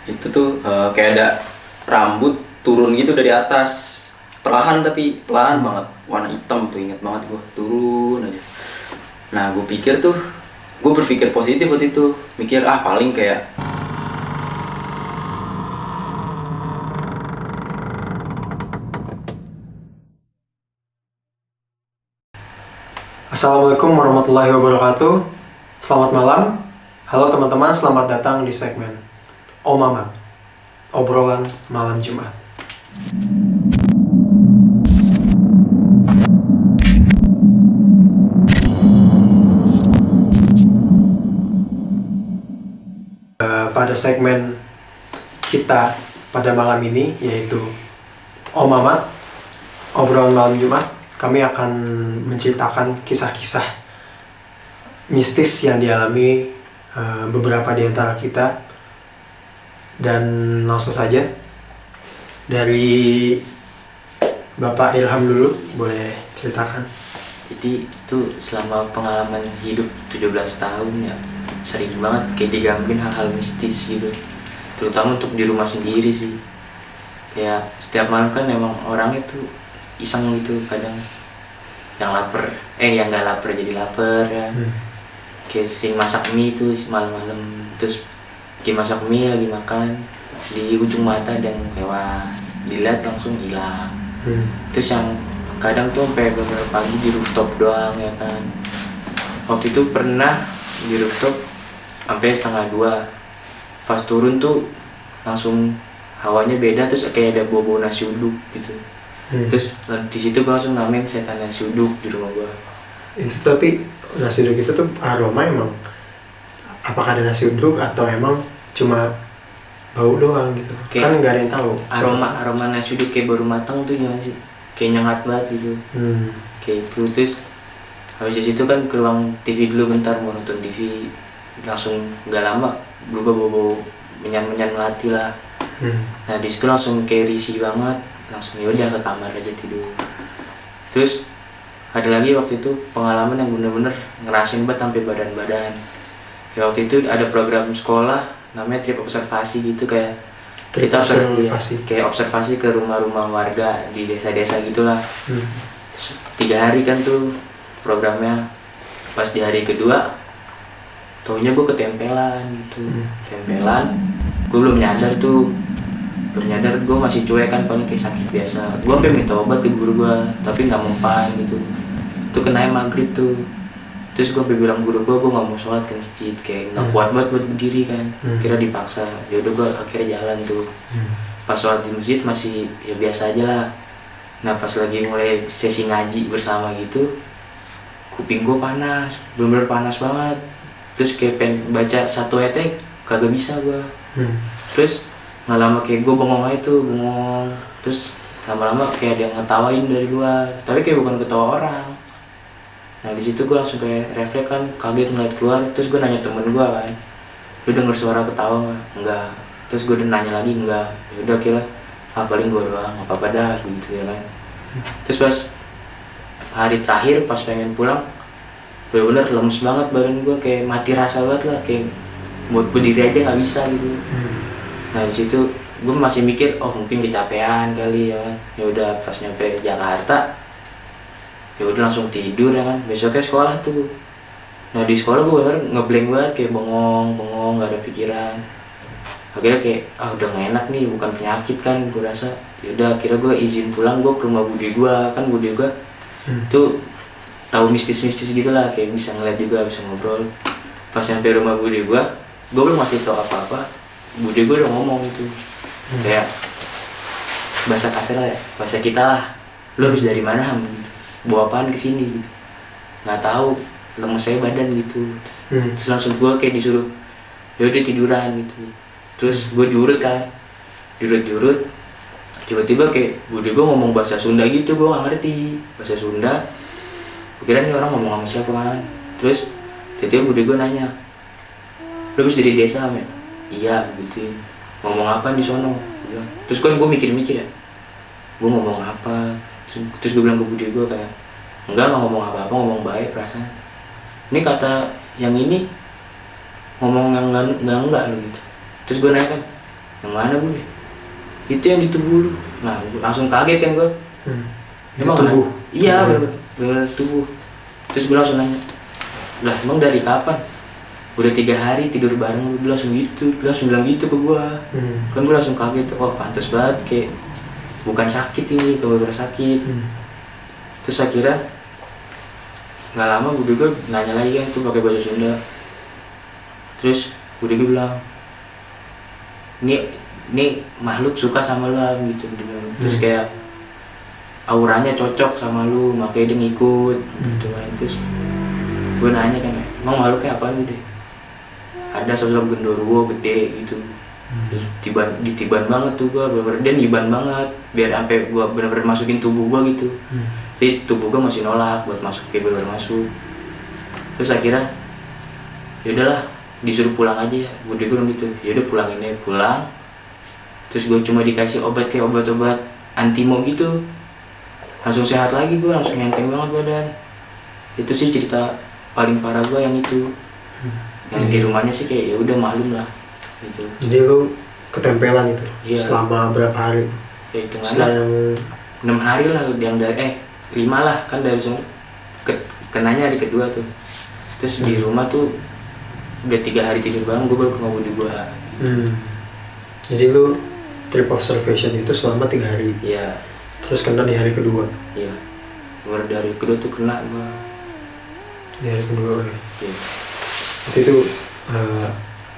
Itu tuh kayak ada rambut turun gitu dari atas, perlahan tapi pelan banget, warna hitam tuh, inget banget gue, turun aja. Nah gue pikir tuh, gue berpikir positif waktu itu, mikir paling kayak Assalamualaikum warahmatullahi wabarakatuh. Selamat malam. Halo teman-teman, selamat datang di segmen Om Mamat, obrolan malam Jumat. Pada segmen kita pada malam ini, yaitu Om Mamat, obrolan malam Jumat, kami akan menceritakan kisah-kisah mistis yang dialami beberapa di antara kita. Dan langsung saja dari Bapak Ilham dulu, boleh ceritakan. Jadi itu selama pengalaman hidup 17 tahun ya sering banget kayak digangguin hal-hal mistis gitu, terutama untuk di rumah sendiri sih. Kayak setiap malam kan emang orang itu iseng gitu, kadang yang lapar yang nggak lapar jadi lapar ya. Kayak sering masak mie itu malam-malam, terus lagi masak mie, lagi makan, di ujung mata dan lewat, dilihat langsung hilang. Terus yang kadang tuh sampai beberapa pagi di rooftop doang ya kan. Waktu itu pernah di rooftop sampai 1:30, pas turun tuh langsung hawanya beda, terus kayak ada bau nasi uduk gitu. Terus di situ gue langsung namain setan nasi uduk di rumah gue. Itu tapi nasi uduk itu tuh aroma emang, apakah ada nasi uduk atau emang cuma bau doang gitu? Kayak kan nggak ada yang tahu. Aroma nasi uduk kayak baru matang tuh gimana sih? Kayak nyengat banget gitu. Kayak itu. Terus habis itu kan ke ruang TV dulu bentar mau nonton TV, langsung nggak lama berubah bau menyan melati lah. Nah di situ langsung kayak risih banget, langsung yaudah ke kamar aja tidur. Terus ada lagi waktu itu pengalaman yang bener-bener ngerasain banget sampai badan-badan. Ya waktu itu ada program sekolah namanya trip observasi gitu, kayak kita kayak observasi ke rumah-rumah warga di desa-desa gitulah. 3 hari kan tuh programnya. Pas di hari kedua taunya gue ketempelan gitu. Tempelan, gue belum nyadar, gue masih cuek kan, paling kayak sakit biasa. Gue sampai minta obat ke guru gue tapi nggak mempan gitu. Itu kenanya maghrib tuh. Terus gue sampai bilang guru gue nggak mau sholat ke masjid, kayak nggak kuat banget buat berdiri kan. Kira dipaksa, yaudah gue akhirnya jalan tuh. Pas sholat di masjid masih ya biasa aja lah. Nah pas lagi mulai sesi ngaji bersama gitu, kuping gue panas, bener-bener panas banget. Terus kayak pengen baca satu ayat kagak bisa gue. Terus nggak lama kayak gue bengong aja tuh, bengong. Terus lama-lama kayak ada yang ngetawain dari luar, tapi kayak bukan ketawa orang. Nah di situ gue langsung kayak refleks kan, kaget ngeliat keluar. Terus gue nanya temen gue kan, lu denger suara ketawa nggak? Enggak. Terus gue nanya lagi, enggak. Ya udah kira paling gue doang, apa dah gitu ya kan. Terus pas hari terakhir pas pengen pulang, bener-bener lemes banget badan gue, kayak mati rasa banget lah, kayak buat berdiri aja nggak bisa gitu. Nah di situ gue masih mikir, mungkin kecapean kali ya kan. Ya udah pas nyampe Jakarta, ya udah langsung tidur ya kan. Besoknya sekolah tuh. Nah di sekolah gue bener ngeblank banget, kayak bengong nggak ada pikiran. Akhirnya kayak udah nggak enak nih, bukan penyakit kan gue rasa. Ya udah akhirnya gue izin pulang, gue ke rumah bude gue kan. Bude gue tuh tahu mistis-mistis gitulah, kayak bisa ngeliat juga, bisa ngobrol. Pas sampai rumah bude gue belum masih tahu apa-apa. Bude gue udah ngomong gitu, kayak bahasa kasar lah ya, bahasa kita lah, lu habis dari mana ham gitu, bawa apaan kesini gitu. Nggak tahu, lemes saya badan gitu. Terus langsung gue kayak disuruh ya udah tiduran gitu. Terus gue diurut kan, diurut tiba-tiba kayak bude gue ngomong bahasa Sunda gitu, gue nggak ngerti bahasa Sunda. Gue kira nih orang ngomong sama siapa kan. Terus tiba-tiba bude gue nanya, lu habis dari desa ya? Iya gitu. Ngomong apa di sono? Terus kan gue mikir-mikir ya, gue ngomong apa? Terus gue bilang ke bude gue kayak, enggak ngomong apa-apa, ngomong baik perasaan. Ini kata yang ini ngomong yang enggak lu gitu. Terus gue nanya kan, yang mana Bun? Itu yang di tubuh lu. Nah langsung kaget kan gue. Itu tubuh? Iya bener tubuh. Terus gue langsung nanya, lah emang dari kapan? Udah 3 hari tidur bareng. Dia langsung gitu, dia langsung bilang gitu ke gue. Kan gue langsung kaget, oh pantas banget, kayak bukan sakit ini, kalau bener sakit. Terus akhirnya nggak lama bude gue nanya lagi kan tuh pakai bahasa Sunda. Terus bude gue bilang, ini makhluk suka sama lu gitu. Terus kayak auranya cocok sama lu, makanya dia ngikut gitu kan. Terus gue nanya kan, emang makhluknya apaan deh? Ada sosok genderuwo gede gitu. Ditiban banget tuh gue, bener-bener dia niban banget biar sampai gue bener-bener masukin tubuh gue gitu. Tapi tubuh gue masih nolak buat masuk, kayak bener masuk. Terus akhirnya ya udahlah disuruh pulang aja ya, bude gue gitu. Ya udah pulang ini pulang. Terus gue cuma dikasih obat kayak obat-obat antimo gitu, langsung sehat lagi gue, langsung enteng banget badan. Itu sih cerita paling parah gue yang itu. Yang di rumahnya sih kayak ya udah maklum lah gitu. Jadi lu ketempelan itu? Iya. Selama berapa hari? Ya itu Setelah yang 6 hari lah, yang dari 5 lah kan dari kenanya hari kedua tuh. Terus di rumah tuh udah 3 hari tidur bareng, gue baru ke rumah bude gue. Jadi lu trip observation itu selama 3 hari? Iya. Terus kena di hari kedua? Iya. Baru dari kedua tuh kena gue. Di hari kedua ya? Iya. Itu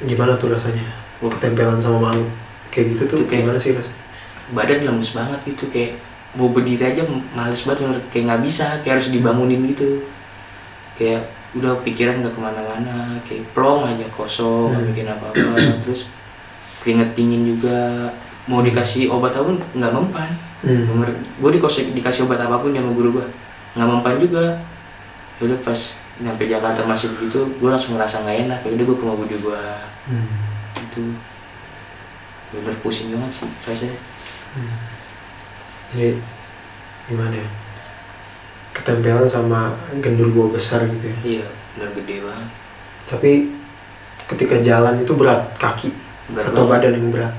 gimana tuh rasanya? Ketempelan sama makhluk kayak gitu tuh kayak gimana sih rasanya? Badan lemes banget gitu, kayak mau berdiri aja males banget, kayak nggak bisa, kayak harus dibangunin gitu. Kayak udah pikiran nggak kemana-mana, kayak plong aja kosong, nggak bikin apa-apa. Terus keringet dingin juga, mau dikasih obat apapun nggak mempan. Gue dikasih obat apapun sama guru gue nggak mempan juga. Udah pas nyampe Jakarta masih begitu, gue langsung ngerasa nggak enak. Udah gue ke rumah bude gue. Itu bener pusing banget sih rasanya. Jadi gimana ya? Ketempelan sama genderuwo besar gitu ya? Iya, bener gede banget. Tapi ketika jalan itu berat kaki? Berat atau banget. badan yang berat?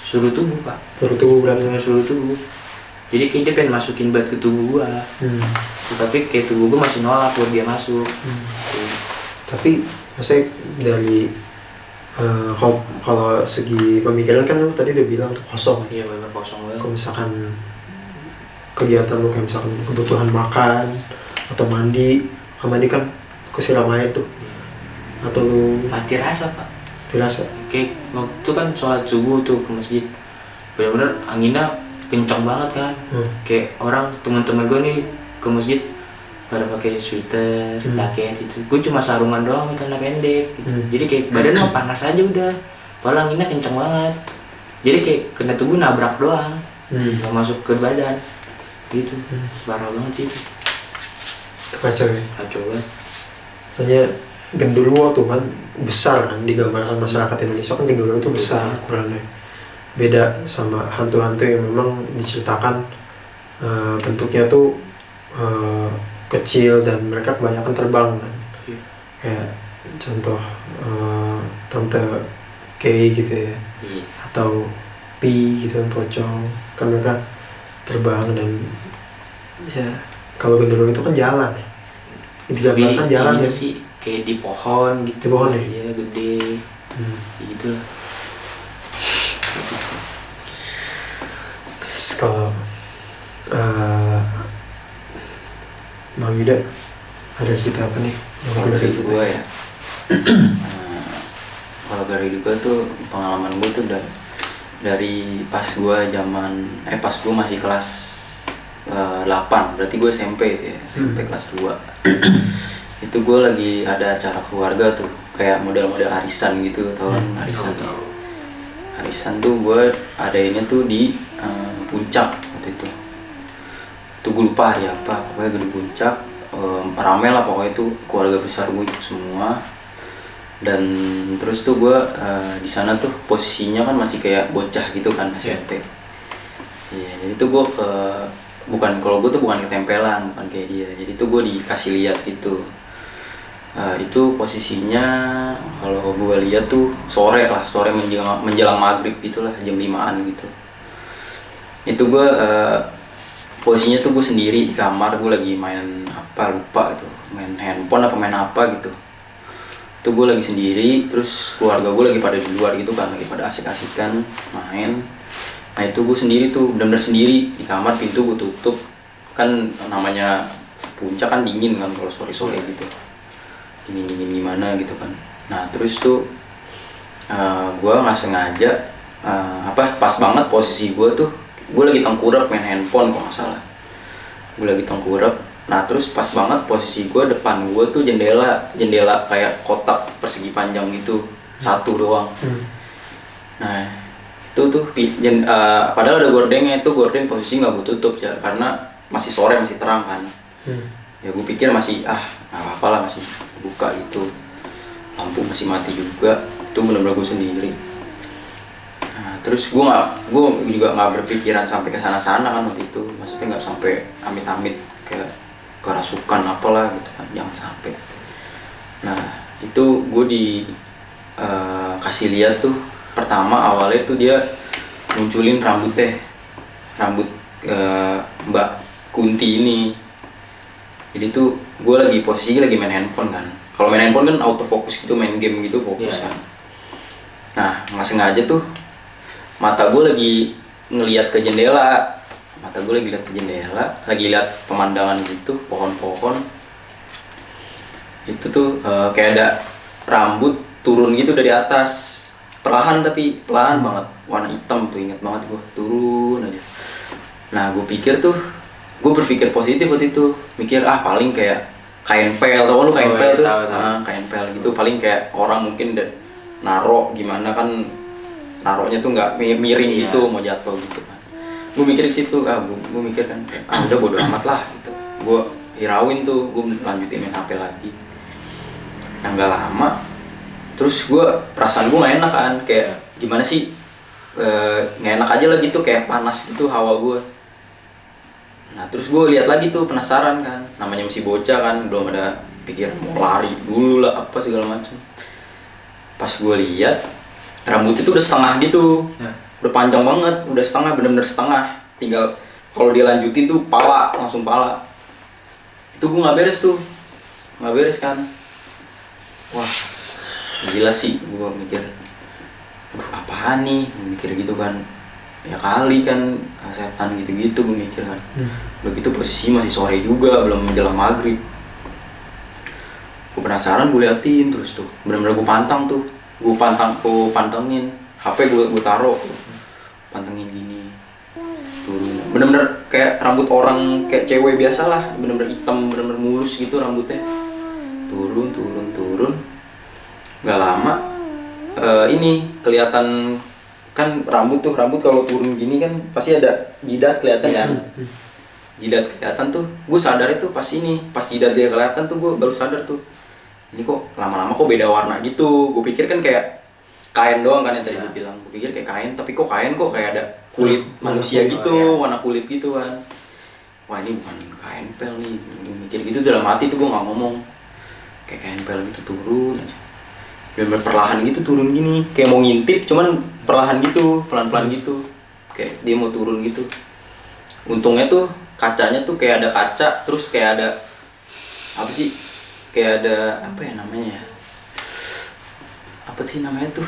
Suruh tubuh pak. Seluruh tubuh berat? Suruh tubuh. Jadi kayak dia pengen masukin berat ke tubuh gua. Tapi kayak tubuh gua masih nolak buat dia masuk. Tapi maksudnya dari kalau segi pemikiran kan lu tadi udah bilang tuh kosong. Iya bener kosong banget. Kalau misalkan kegiatan lu kayak misalkan kebutuhan makan atau mandi kan kesiram air tuh. Atau lu Mati rasa pak. dirasa? Kayak waktu kan sholat subuh tuh ke masjid, bener-bener anginnya kencang banget kan. Kayak orang teman-teman gue nih ke masjid pada pakai sweater, jaket itu. Gue cuma sarungan doang, celana pendek gitu. Jadi kayak badannya panas aja udah. Padahal anginnya kencang banget. Jadi kayak kena tubuh nabrak doang, nggak masuk ke badan. Gitu. Parah banget sih itu. Kacau ya? Kacau banget. Soalnya genderuwo tuh kan besar kan, digambarkan masyarakat Indonesia kan genderuwo itu besar ukurannya. Beda sama hantu-hantu yang memang diceritakan bentuknya tuh kecil dan mereka kebanyakan terbang kan. Kayak contoh Tante Kay gitu ya, atau Pi gitu kan, pocong kan, mereka terbang. Dan ya kalau genderuwo itu kan jalan ya, digambarkan jalan ya sih, kayak di pohon gitu. Di pohon ya? Iya gede. Gitu lah. Terus kalau Bang Yuda ada cerita apa nih? Kalau dari gue ya, kalau dari gue tuh pengalaman gue tuh dari pas gue pas gue masih kelas 8, berarti gue SMP itu ya, SMP kelas 2. Itu gue lagi ada acara keluarga tuh, kayak model-model arisan gitu, tau kan arisan ya. Arisan tuh gue adainnya tuh di Puncak waktu itu. Tuh gue lupa hari apa, pokoknya gue di Puncak. Rame lah pokoknya, itu keluarga besar gue ikut semua. Dan terus tuh gue di sana tuh posisinya kan masih kayak bocah gitu kan, SMP. Iya, jadi tuh gue kalau gue tuh bukan ketempelan, bukan kayak dia. Jadi tuh gue dikasih lihat gitu. Itu posisinya kalau gue lihat tuh sore menjelang maghrib gitulah, jam 5-an gitu. Itu gue posisinya tuh gue sendiri di kamar, gue lagi main apa lupa tuh, main handphone apa main apa gitu. Tuh gue lagi sendiri, terus keluarga gue lagi pada di luar gitu kan, lagi pada asik-asikan main. Nah itu gue sendiri tuh, benar-benar sendiri di kamar, pintu gue tutup. Kan namanya puncak kan dingin kan kalau sore-sore gitu, dingin gimana gitu kan. Nah terus tuh gue nggak sengaja pas banget posisi gue tuh, gue lagi tengkurap main handphone kok nggak salah, gue lagi tengkurap. Nah terus pas banget posisi gue, depan gue tuh jendela kayak kotak persegi panjang gitu, satu doang. Nah itu tuh padahal ada gordengnya, itu gordeng posisi nggak gue tutup ya, karena masih sore, masih terang kan. Ya gue pikir masih nggak apa-apa lah, masih buka gitu, lampu masih mati juga. Itu bener-bener gue sendiri. Nah, terus gue juga nggak berpikiran sampai ke sana-sana kan waktu itu, maksudnya nggak sampai amit-amit kayak kerasukan apalah gitu kan, jangan sampai. Nah itu gue kasih lihat tuh, pertama awalnya tuh dia munculin rambut Mbak Kunti ini. Jadi tuh gue posisinya lagi main handphone kan. Kalau main handphone kan autofocus gitu, main game gitu fokus kan. Nah nggak sengaja tuh mata gue lagi ngelihat ke jendela, lagi lihat pemandangan gitu, pohon-pohon. Itu tuh kayak ada rambut turun gitu dari atas, perlahan banget, warna hitam tuh, ingat banget gue, turun aja. Nah gue berpikir positif waktu itu, mikir paling kayak kain pel, tau lu kain pel tuh, kain pel gitu, paling kayak orang mungkin naro gimana kan, naronya tuh nggak miring gitu, mau jatuh gitu kan. Gue mikir ke situ, gue mikir kan udah bodo amat lah gitu, gue hirauin tuh, gue lanjutin main HP lagi. Nah nggak lama, terus perasaan gue nggak enak kan, kayak gimana sih, nggak enak aja lah gitu, kayak panas gitu hawa gue. Nah terus gue lihat lagi tuh, penasaran kan, namanya masih bocah kan, belum ada pikiran mau lari dulu lah apa segala macam. Pas gue lihat rambut itu udah setengah gitu, udah panjang banget, udah setengah, bener-bener setengah. Tinggal kalau dia lanjutin tuh langsung pala. Itu gue nggak beres kan. Wah gila sih, gue mikir, apaan nih, mikir gitu kan. Ya kali kan setan gitu-gitu, gue mikir kan. Udah gitu posisi masih sore juga, belum menjelang maghrib. Gue penasaran, gue liatin terus tuh, bener-bener gue pantengin, HP gue taruh, pantengin gini, turun, bener-bener kayak rambut orang kayak cewek biasa lah, bener-bener hitam, bener-bener mulus gitu rambutnya, turun, nggak lama, ini kelihatan kan rambut kalau turun gini kan pasti ada jidat kelihatan kan, jidat kelihatan tuh, gue sadar itu pas jidat dia kelihatan tuh, gue baru sadar tuh, ini kok lama-lama kok beda warna gitu. Gue pikir kan kayak kain doang kan yang tadi gue bilang, gue pikir kayak kain, tapi kok kain kok kayak ada kulit manusia gitu, warna kulit gitu kan. Wah ini bukan kain pel nih, gue mikir gitu dalam hati tuh, gue nggak ngomong, kayak kain pel gitu turun aja, bener-bener perlahan gitu turun gini, kayak mau ngintip cuman perlahan gitu, pelan-pelan gitu, kayak dia mau turun gitu. Untungnya tuh kacanya tuh kayak ada kaca, terus kayak ada apa sih, kayak ada apa ya namanya ya, apa sih namanya tuh,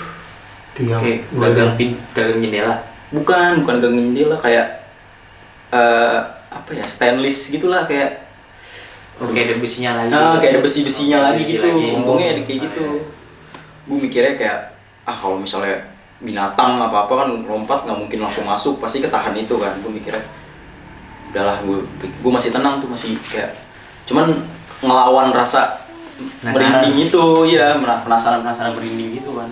kayak gagang jendela. Bukan gagang jendela, kayak apa ya, stainless gitulah, kayak kayak ada besinya lagi. Kayak ada besi-besinya lagi gitu. Untungnya ada kayak gitu. Ya. Gue mikirnya kayak kalau misalnya binatang apa-apa kan lompat nggak mungkin langsung masuk, pasti ketahan itu kan. Gue mikirnya udahlah, gue masih tenang tuh, masih kayak cuman ngelawan rasa merinding itu, ya penasaran merinding gitu kan.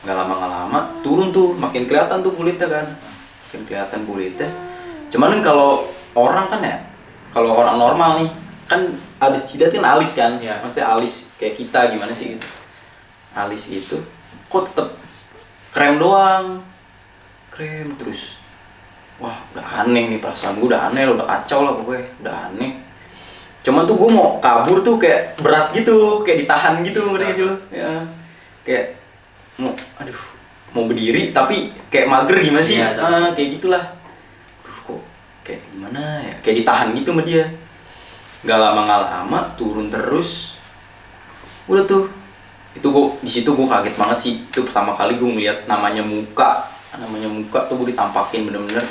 Nggak lama turun tuh, makin kelihatan tuh kulitnya kan, cuman kan kalau orang kan ya, kalau orang normal nih kan abis jidat kan alis kan, maksudnya alis kayak kita gimana sih gitu, alis gitu kok tetep krem doang, krem terus. Wah udah aneh nih, perasaan gue udah aneh, udah kacau lah pokoknya, udah aneh. Cuman tuh gue mau kabur tuh kayak berat gitu, kayak ditahan gitu, ngerti gak sih lo? Ya, kayak mau berdiri tapi kayak mager gimana sih? Iya, Kayak gitulah. Kok kayak gimana ya? Kayak ditahan gitu sama dia. Gak lama turun terus. Udah tuh. Di situ gue kaget banget sih. Itu pertama kali gue ngeliat namanya muka tuh gue ditampakin bener-bener.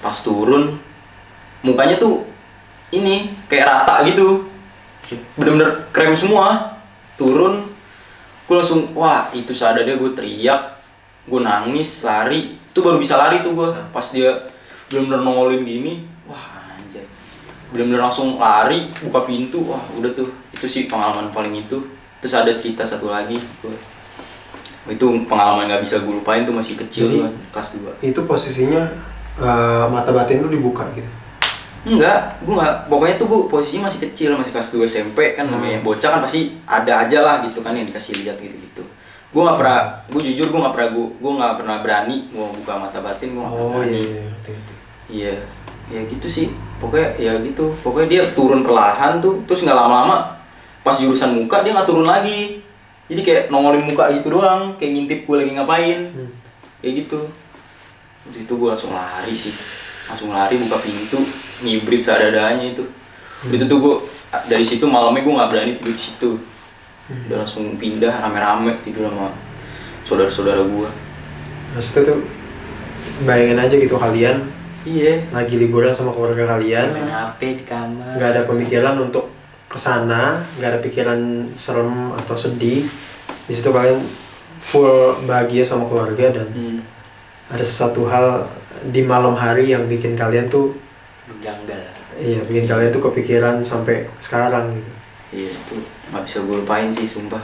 Pas turun mukanya tuh ini kayak rata gitu, bener-bener krem semua. Turun gue langsung wah itu sadarnya gue teriak, gue nangis, lari. Itu baru bisa lari tuh gue pas dia bener-bener nongolin gini. Wah anjay, bener-bener langsung lari, buka pintu. Wah udah tuh, itu sih pengalaman paling itu. Terus ada cerita satu lagi itu pengalaman gak bisa gue lupain tuh, masih kecil. Jadi, kan kelas 2. Itu posisinya mata batin lu dibuka gitu? Enggak, gue nggak. Pokoknya tuh gue posisinya masih kecil, masih kelas 2 SMP kan, namanya bocah kan pasti ada aja lah gitu kan yang dikasih lihat gitu. Gue nggak pernah, gue jujur gue nggak pernah berani mau buka mata batin, gue nggak pernah berani. Iya, ya gitu sih. Pokoknya ya gitu. Pokoknya dia turun perlahan tuh, terus nggak lama-lama pas jurusan muka dia nggak turun lagi. Jadi kayak nongolin muka gitu doang, kayak ngintip gue lagi ngapain, kayak gitu. Terus itu gue langsung lari buka pintu, ngibrit seadanya itu. Itu tuh gue dari situ malamnya gue nggak berani tidur di situ. Udah langsung pindah rame-rame tidur sama saudara-saudara gue. Maksudnya tuh bayangin aja gitu, kalian Iya. lagi liburan sama keluarga kalian, Main HP di kamar. nggak ada pemikiran untuk kesana, nggak ada pikiran serem atau sedih. Di situ kalian full bahagia sama keluarga, dan ada sesuatu hal di malam hari yang bikin kalian tuh Janggal. iya, bikin kalian tuh kepikiran sampai sekarang gitu. Iya, itu nggak bisa gue lupain sih, sumpah.